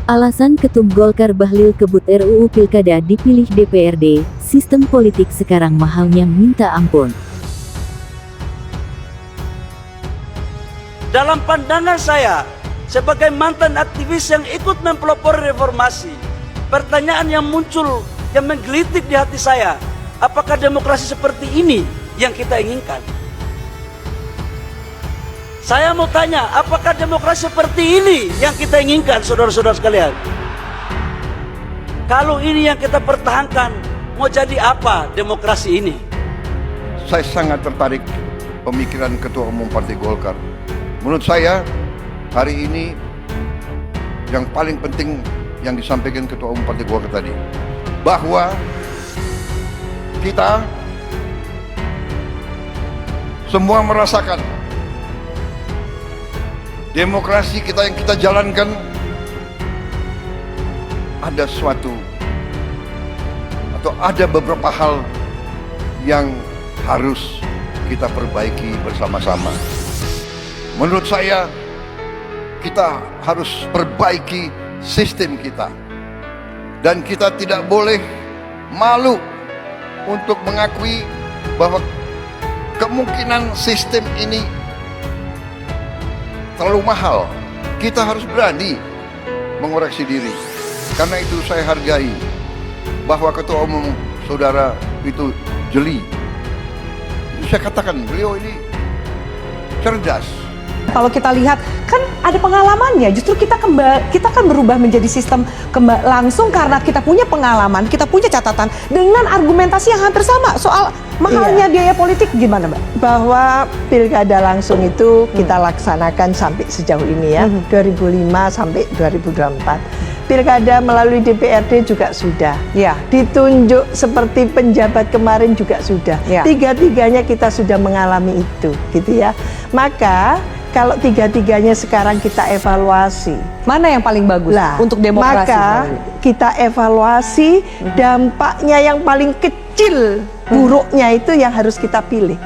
Alasan Ketum Golkar Bahlil kebut RUU Pilkada dipilih DPRD, sistem politik sekarang mahalnya minta ampun. Dalam pandangan saya, sebagai mantan aktivis yang ikut mempelopori reformasi, pertanyaan yang muncul, yang menggelitik di hati saya, apakah demokrasi seperti ini yang kita inginkan? Saya mau tanya, apakah demokrasi seperti ini yang kita inginkan, saudara-saudara sekalian? Kalau ini yang kita pertahankan, mau jadi apa demokrasi ini? Saya sangat tertarik pemikiran Ketua Umum Partai Golkar. Menurut saya, hari ini yang paling penting yang disampaikan Ketua Umum Partai Golkar tadi, bahwa kita semua merasakan demokrasi kita yang kita jalankan ada suatu atau ada beberapa hal yang harus kita perbaiki bersama-sama. Menurut saya, kita harus perbaiki sistem kita, dan kita tidak boleh malu untuk mengakui bahwa kemungkinan sistem ini terlalu mahal. Kita harus berani mengoreksi diri. Karena itu saya hargai bahwa Ketua Umum Saudara itu jeli. Saya katakan beliau ini cerdas. Kalau kita lihat kan ada pengalamannya, justru kita kan berubah menjadi sistem langsung karena kita punya pengalaman, kita punya catatan dengan argumentasi yang hampir sama soal mahalnya biaya politik. Gimana Mbak? Bahwa pilkada langsung itu kita laksanakan sampai sejauh ini ya, 2005 sampai 2024. Pilkada melalui DPRD juga sudah. Ya. Ditunjuk seperti penjabat kemarin juga sudah. Ya. Tiga-tiganya kita sudah mengalami itu, gitu ya. Maka kalau tiga-tiganya sekarang kita evaluasi, Mana yang paling bagus untuk demokrasi? maka kita evaluasi dampaknya yang paling kecil, buruknya itu yang harus kita pilih.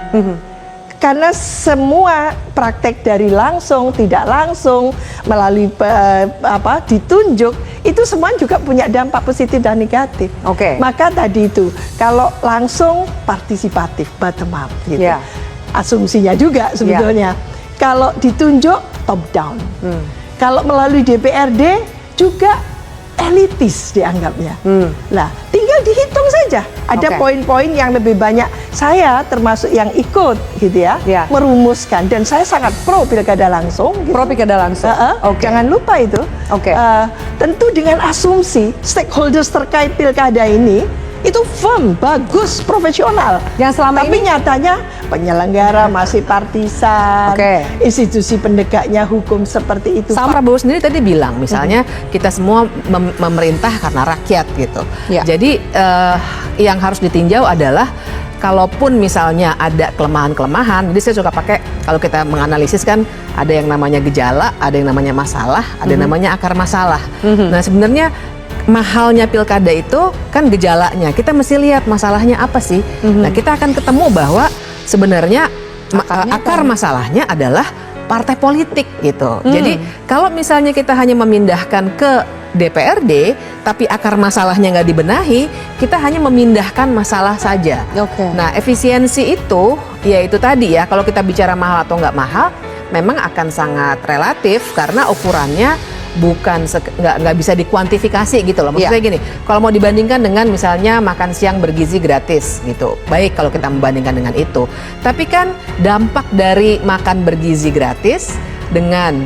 Karena semua praktek dari langsung, tidak langsung, melalui ditunjuk, itu semua juga punya dampak positif dan negatif. Oke. Maka tadi itu, kalau langsung partisipatif, bottom up, gitu. Ya. Asumsinya juga sebetulnya. Kalau ditunjuk, top down. Kalau melalui DPRD juga elitis dianggapnya. Nah, tinggal dihitung saja. Ada Oke. poin-poin yang lebih banyak. Saya termasuk yang ikut, gitu ya, Ya. merumuskan. Dan saya sangat pro pilkada langsung. Gitu. Pro pilkada langsung. Oke. Jangan lupa itu. Oke. Tentu dengan asumsi stakeholders terkait pilkada ini itu firm, bagus, profesional. Yang selama Tapi nyatanya penyelenggara masih partisan, Oke. institusi pendegaknya hukum seperti itu. Sama Prabowo sendiri tadi bilang, misalnya kita semua memerintah karena rakyat gitu. Ya. Jadi yang harus ditinjau adalah kalaupun misalnya ada kelemahan-kelemahan, jadi saya suka pakai kalau kita menganalisis kan ada yang namanya gejala, ada yang namanya masalah, ada yang namanya akar masalah. Nah sebenarnya mahalnya pilkada itu kan gejalanya, kita mesti lihat masalahnya apa sih. Nah kita akan ketemu bahwa sebenarnya akar masalahnya adalah partai politik gitu. Jadi kalau misalnya kita hanya memindahkan ke DPRD, tapi akar masalahnya nggak dibenahi, kita hanya memindahkan masalah saja. Oke. Nah efisiensi itu, ya itu tadi ya, kalau kita bicara mahal atau nggak mahal, memang akan sangat relatif karena ukurannya bukan nggak bisa dikuantifikasi gitu loh. Maksudnya gini, kalau mau dibandingkan dengan misalnya makan siang bergizi gratis gitu, baik kalau kita membandingkan dengan itu. Tapi kan dampak dari makan bergizi gratis dengan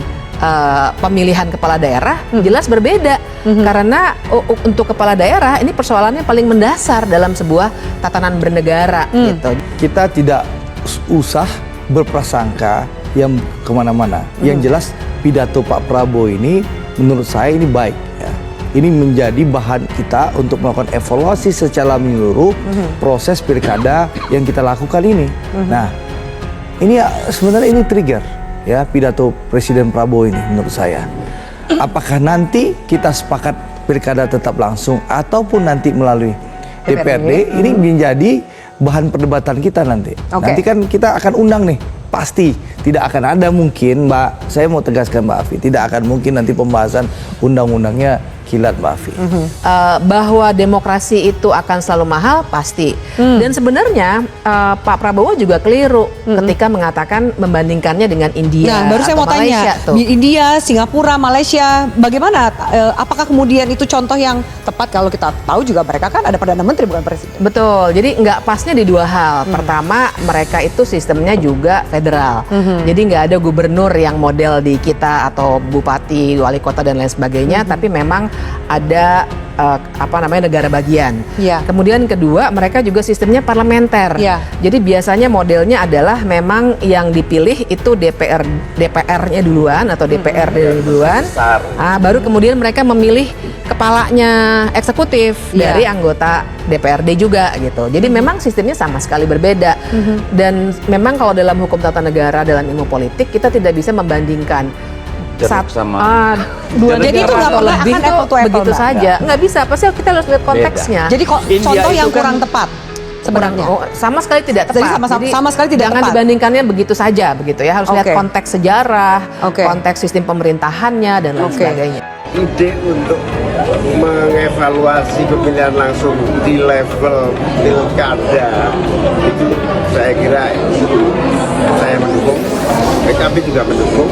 pemilihan kepala daerah jelas berbeda. Karena untuk kepala daerah ini persoalannya paling mendasar dalam sebuah tatanan bernegara gitu. Kita tidak usah berprasangka yang kemana-mana. Yang jelas pidato Pak Prabowo ini menurut saya ini baik ya. Ini menjadi bahan kita untuk melakukan evaluasi secara menyeluruh proses pilkada yang kita lakukan ini. Nah, ini sebenarnya ini trigger ya pidato Presiden Prabowo ini menurut saya. Apakah nanti kita sepakat pilkada tetap langsung ataupun nanti melalui DPRD ini menjadi bahan perdebatan kita nanti. Oke. Nanti kan kita akan undang nih pasti tidak akan ada mungkin, Mbak. Saya mau tegaskan Mbak Afi, tidak akan mungkin nanti pembahasan undang-undangnya kilat, Mbak Afi. Bahwa demokrasi itu akan selalu mahal pasti. Dan sebenarnya Pak Prabowo juga keliru ketika mengatakan membandingkannya dengan India. Nah, baru saya atau mau Malaysia tanya, tuh. di India, Singapura, Malaysia, bagaimana? Apakah kemudian itu contoh yang tepat? Kalau kita tahu juga mereka kan ada Perdana Menteri bukan Presiden. Betul, jadi nggak pasnya di dua hal. Pertama, mereka itu sistemnya juga federal. Jadi nggak ada gubernur yang model di kita atau bupati, wali kota dan lain sebagainya. Tapi memang ada negara bagian. Ya. Kemudian kedua, mereka juga sistemnya parlementer. Ya. Jadi biasanya modelnya adalah memang yang dipilih itu DPR-nya duluan atau DPRD duluan. Baru kemudian mereka memilih kepalanya eksekutif Ya. dari anggota DPRD juga gitu. Jadi memang sistemnya sama sekali berbeda. Dan memang kalau dalam hukum tata negara, dalam ilmu politik, kita tidak bisa membandingkan dua Jadi itu negara nggak atau pernah lebih akan tuh apple to apple, begitu Mbak. saja. Nggak bisa, pasti kita harus lihat konteksnya. Jadi India contoh itu yang kan kurang tepat sebenarnya. Sama sekali tidak tepat. Jadi sama sekali tidak jangan tepat. dibandingkannya begitu saja begitu ya. Harus lihat Oke. konteks sejarah, Oke. konteks sistem pemerintahannya dan lain Oke. sebagainya. Ide untuk mengevaluasi pemilihan langsung di level pilkada itu saya kira saya mendukung, PKB juga mendukung.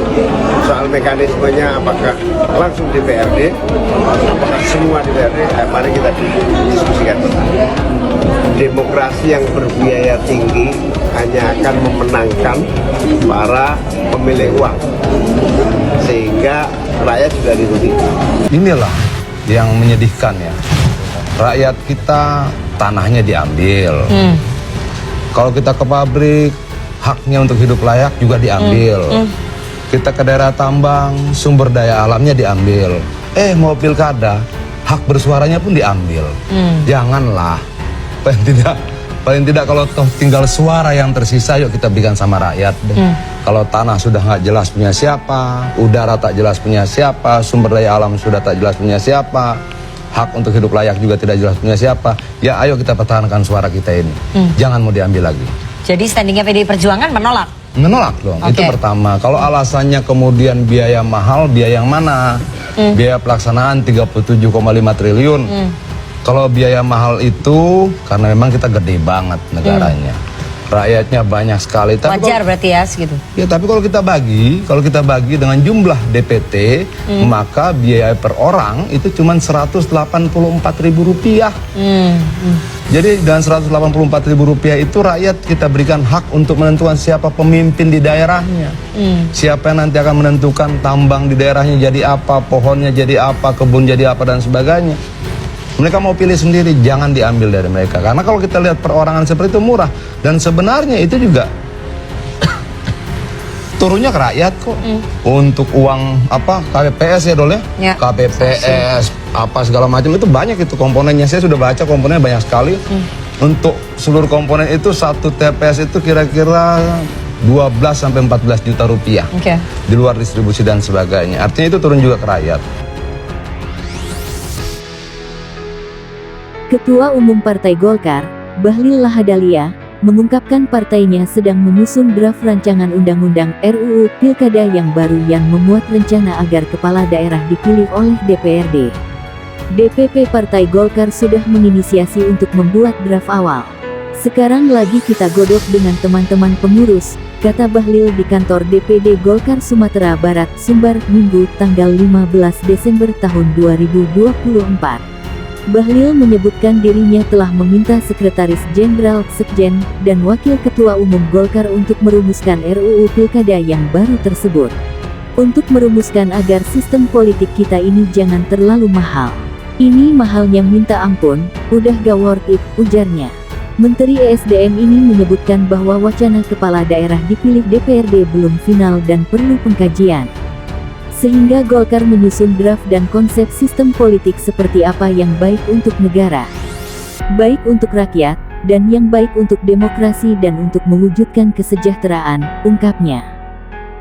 Soal mekanismenya apakah langsung DPRD, apakah semua DPRD, mari kita diskusikan. Demokrasi yang berbiaya tinggi hanya akan memenangkan para pemilik uang, sehingga rakyat juga dirugikan. Inilah yang menyedihkan ya. Rakyat kita tanahnya diambil. Kalau kita ke pabrik, haknya untuk hidup layak juga diambil. Kita ke daerah tambang, sumber daya alamnya diambil. Mau pilkada, hak bersuaranya pun diambil. Janganlah. Paling tidak kalau toh tinggal suara yang tersisa, yuk kita berikan sama rakyat deh. Kalau tanah sudah nggak jelas punya siapa, udara tak jelas punya siapa, sumber daya alam sudah tak jelas punya siapa, hak untuk hidup layak juga tidak jelas punya siapa, ya ayo kita pertahankan suara kita ini. Jangan mau diambil lagi. Jadi standingnya PDI Perjuangan menolak? Menolak dong, itu pertama. Kalau alasannya kemudian biaya mahal, biaya yang mana? Biaya pelaksanaan 37,5 triliun. Kalau biaya mahal itu karena memang kita gede banget negaranya, rakyatnya banyak sekali. Tapi Wajar berarti ya segitu. Ya, tapi kalau kita bagi dengan jumlah DPT, maka biaya per orang itu cuma Rp184.000. Jadi dengan Rp184.000 itu rakyat kita berikan hak untuk menentukan siapa pemimpin di daerahnya. Siapa yang nanti akan menentukan tambang di daerahnya jadi apa, pohonnya jadi apa, kebun jadi apa dan sebagainya. Mereka mau pilih sendiri, jangan diambil dari mereka. Karena kalau kita lihat perorangan seperti itu murah. Dan sebenarnya itu juga turunnya ke rakyat kok. Untuk uang apa KPPS ya Dol ya? KPPS, apa segala macam itu banyak itu komponennya. Saya sudah baca komponennya banyak sekali. Untuk seluruh komponen itu satu TPS itu kira-kira 12-14 juta rupiah. Di luar distribusi dan sebagainya. Artinya itu turun juga ke rakyat. Ketua Umum Partai Golkar, Bahlil Lahadalia, mengungkapkan partainya sedang menyusun draft rancangan undang-undang RUU Pilkada yang baru yang memuat rencana agar kepala daerah dipilih oleh DPRD. DPP Partai Golkar sudah menginisiasi untuk membuat draft awal. Sekarang lagi kita godok dengan teman-teman pengurus, kata Bahlil di kantor DPD Golkar Sumatera Barat, Sumbar, Minggu, tanggal 15 Desember tahun 2024. Bahlil menyebutkan dirinya telah meminta Sekretaris Jenderal Sekjen dan Wakil Ketua Umum Golkar untuk merumuskan RUU Pilkada yang baru tersebut. Untuk merumuskan agar sistem politik kita ini jangan terlalu mahal. Ini mahalnya minta ampun, udah gak worth it, ujarnya. Menteri ESDM ini menyebutkan bahwa wacana kepala daerah dipilih DPRD belum final dan perlu pengkajian. Sehingga Golkar menyusun draft dan konsep sistem politik seperti apa yang baik untuk negara, baik untuk rakyat, dan yang baik untuk demokrasi dan untuk mewujudkan kesejahteraan, ungkapnya.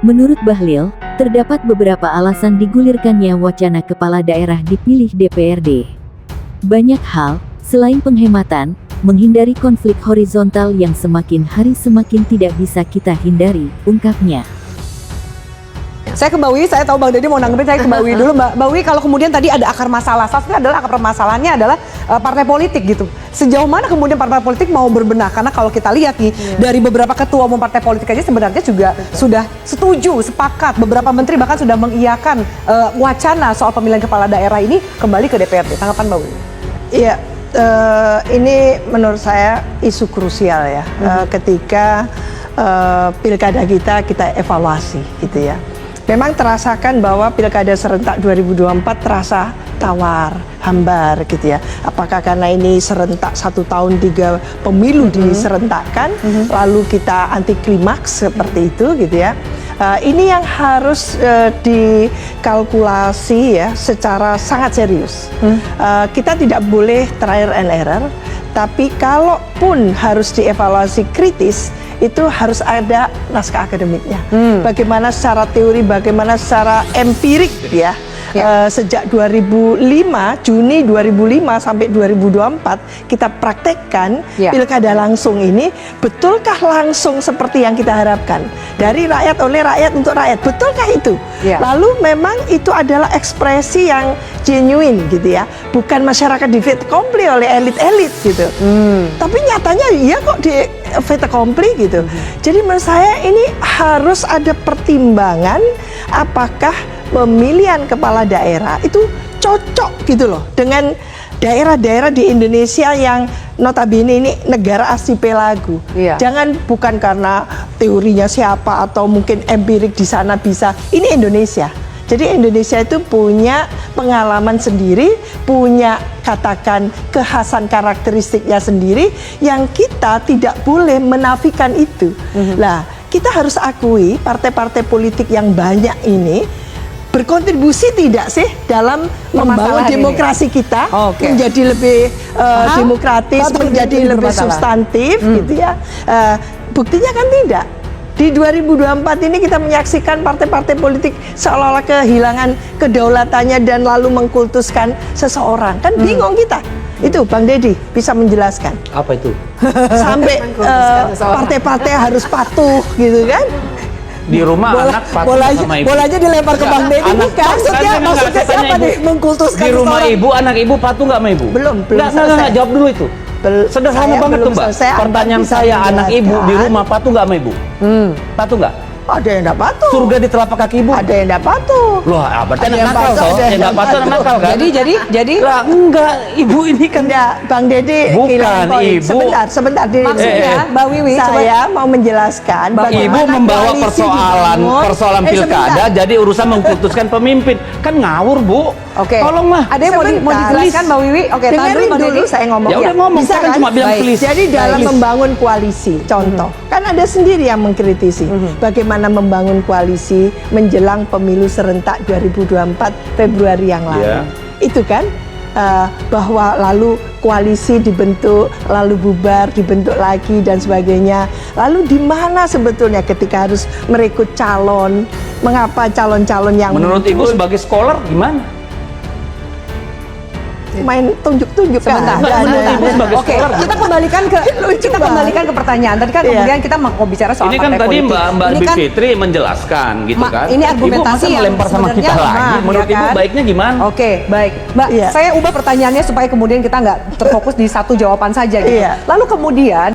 Menurut Bahlil, terdapat beberapa alasan digulirkannya wacana kepala daerah dipilih DPRD. Banyak hal, selain penghematan, menghindari konflik horizontal yang semakin hari semakin tidak bisa kita hindari, ungkapnya. Saya ke Mbak Wiwi, saya tahu Bang Deddy mau nanggepin, saya ke Mbak Wiwi dulu. Mbak Wiwi, kalau kemudian tadi ada akar masalah, satunya adalah akar permasalahannya adalah partai politik gitu. Sejauh mana kemudian partai politik mau berbenah? Karena kalau kita lihat nih, dari beberapa ketua umum partai politik aja sebenarnya juga sudah setuju, sepakat. Beberapa menteri bahkan sudah mengiyakan wacana soal pemilihan kepala daerah ini kembali ke DPRD. Tanggapan Mbak Wiwi? Iya, ini menurut saya isu krusial ya. Ketika pilkada kita evaluasi gitu ya. Memang terasakan bahwa pilkada serentak 2024 terasa tawar, hambar gitu ya. Apakah karena ini serentak 1 tahun 3 pemilu diserentakkan, lalu kita anti klimaks seperti itu gitu ya. Ini yang harus dikalkulasi ya secara sangat serius. Kita tidak boleh trial and error, tapi kalaupun harus dievaluasi kritis, itu harus ada naskah akademiknya. Bagaimana secara teori, bagaimana secara empirik ya. Sejak 2005, Juni 2005 sampai 2024 kita praktekkan pilkada langsung ini, betulkah langsung seperti yang kita harapkan? Dari rakyat, oleh rakyat, untuk rakyat, betulkah itu? Lalu memang itu adalah ekspresi yang genuine gitu ya, bukan masyarakat di fait accompli oleh elit-elit gitu. Tapi nyatanya ya kok di fait accompli gitu. Jadi menurut saya ini harus ada pertimbangan apakah pemilihan kepala daerah itu cocok gitu loh dengan daerah-daerah di Indonesia yang notabene ini negara archipelago. Jangan bukan karena teorinya siapa atau mungkin empirik di sana bisa. Ini Indonesia. Jadi Indonesia itu punya pengalaman sendiri, punya katakan kekhasan karakteristiknya sendiri yang kita tidak boleh menafikan itu. Nah, kita harus akui partai-partai politik yang banyak ini berkontribusi tidak sih dalam membangun demokrasi kita menjadi lebih demokratis, menjadi lebih substantif gitu ya. Buktinya kan tidak. Di 2024 ini kita menyaksikan partai-partai politik seolah-olah kehilangan kedaulatannya dan lalu mengkultuskan seseorang. Kan bingung kita. Itu Bang Deddy bisa menjelaskan. Apa itu? Sampai partai-partai harus patuh gitu kan. Di rumah anak patuh sama ibu. Bolanya dilempar ke Bang Deddy. Maksudnya siapa nih mengkultuskan di rumah ibu, anak ibu patuh nggak sama ibu? Belum Nggak, jawab dulu itu. Sederhana banget tuh Mbak. Pertanyaan saya, anak ibu di rumah patuh nggak sama ibu? Patuh nggak? Ada yang enggak patuh. Surga di telapak kaki ibu. Ada yang enggak patuh. Loh, berarti anak nakal toh. Yang enggak patuh anak nakal kan? Jadi lah, enggak, ibu ini kan enggak, Bang Deddy bukan ibu. Sebentar. Maksudnya, Mbak Wiwi, saya mau menjelaskan ibu membawa persoalan pilkada jadi urusan mengkultuskan pemimpin. Kan ngawur, Bu. Oke. Tolonglah. Ada yang mau dijelaskan Mbak Wiwi? Oke, dengerin dulu saya ngomong. Ya udah ngomong, bisa kan cuma bilang please. Jadi dalam membangun koalisi, contoh, kan ada sendiri yang mengkritisi bagaimana membangun koalisi menjelang pemilu serentak 2024 Februari yang lalu. Itu kan bahwa lalu koalisi dibentuk, lalu bubar, dibentuk lagi dan sebagainya. Lalu di mana sebetulnya ketika harus merekrut calon? Mengapa calon-calon yang menurut Ibu sebagai scholar gimana? Main tunjuk-tunjuk sebentar. Oke, kita kembalikan ke pertanyaan. Tadi kan kemudian kita mau bicara soal ini kan tadi Mbak Bivitri menjelaskan gitu kan. Ini argumentasi yang melempar sama kita lagi. Menurut Ibu baiknya gimana? Oke, baik. Mbak, saya ubah pertanyaannya supaya kemudian kita nggak terfokus di satu jawaban saja gitu. Lalu kemudian